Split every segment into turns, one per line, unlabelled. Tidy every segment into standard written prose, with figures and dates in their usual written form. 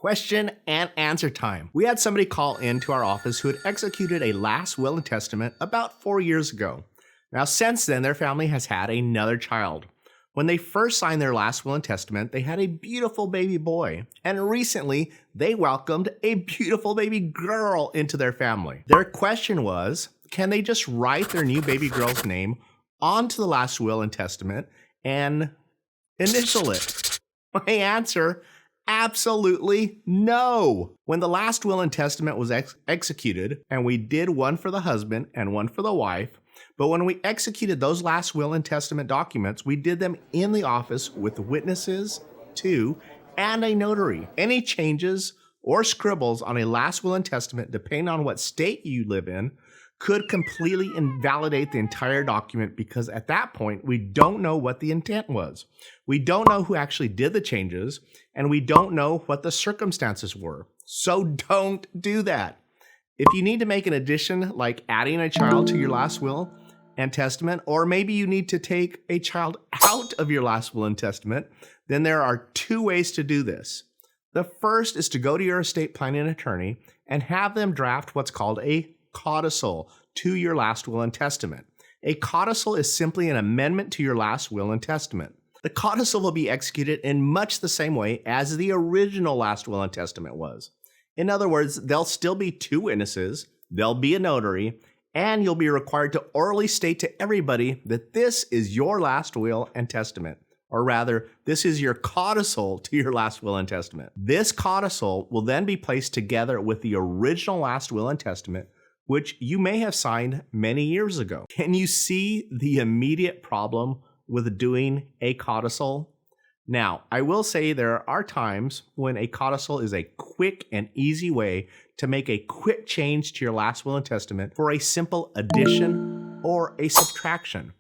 Question and answer time. We had somebody call into our office who had executed a last will and testament about 4 years ago. Now, since then, their family has had another child. When they first signed their last will and testament, they had a beautiful baby boy. And recently, they welcomed a beautiful baby girl into their family. Their question was, can they just write their new baby girl's name onto the last will and testament and initial it? My answer, absolutely no. When the last will and testament was executed, and we did one for the husband and one for the wife, but when we executed those last will and testament documents, we did them in the office with witnesses, too, and a notary. Any changes or scribbles on a last will and testament, depending on what state you live in, could completely invalidate the entire document because at that point, we don't know what the intent was. We don't know who actually did the changes, and we don't know what the circumstances were. So don't do that. If you need to make an addition, like adding a child to your last will and testament, or maybe you need to take a child out of your last will and testament, then there are two ways to do this. The first is to go to your estate planning attorney and have them draft what's called a codicil to your last will and testament. A codicil is simply an amendment to your last will and testament. The codicil will be executed in much the same way as the original last will and testament was. In other words, there'll still be two witnesses, there'll be a notary, and you'll be required to orally state to everybody that this is your last will and testament. Or rather, this is your codicil to your last will and testament. This codicil will then be placed together with the original last will and testament, which you may have signed many years ago. Can you see the immediate problem with doing a codicil? Now, I will say there are times when a codicil is a quick and easy way to make a quick change to your last will and testament for a simple addition or a subtraction.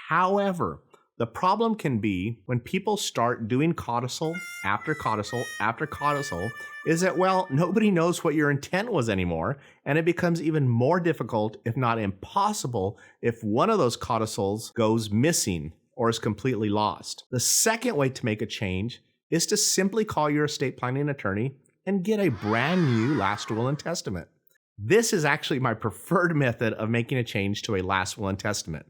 However, the problem can be when people start doing codicil after codicil after codicil is that, well, nobody knows what your intent was anymore, and it becomes even more difficult, if not impossible, if one of those codicils goes missing or is completely lost. The second way to make a change is to simply call your estate planning attorney and get a brand new last will and testament. This is actually my preferred method of making a change to a last will and testament.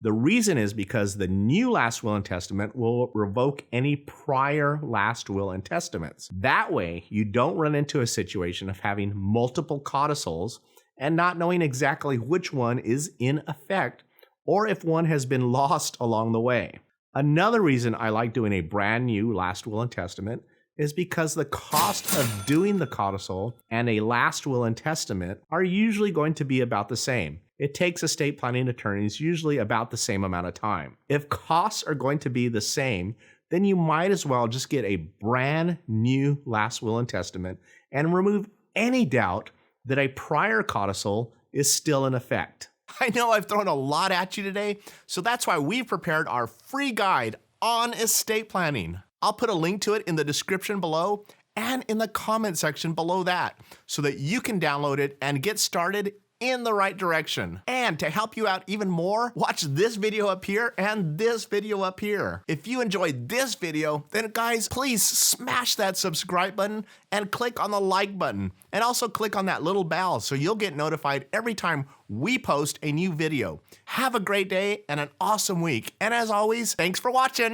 The reason is because the new last will and testament will revoke any prior last will and testaments. That way, you don't run into a situation of having multiple codicils and not knowing exactly which one is in effect or if one has been lost along the way. Another reason I like doing a brand new last will and testament is because the cost of doing the codicil and a last will and testament are usually going to be about the same. It takes estate planning attorneys usually about the same amount of time. If costs are going to be the same, then you might as well just get a brand new last will and testament and remove any doubt that a prior codicil is still in effect. I know I've thrown a lot at you today, so that's why we've prepared our free guide on estate planning. I'll put a link to it in the description below and in the comment section below that so that you can download it and get started in the right direction. And to help you out even more, watch this video up here and this video up here. If you enjoyed this video, then guys, please smash that subscribe button and click on the like button. And also click on that little bell so you'll get notified every time we post a new video. Have a great day and an awesome week. And as always, thanks for watching.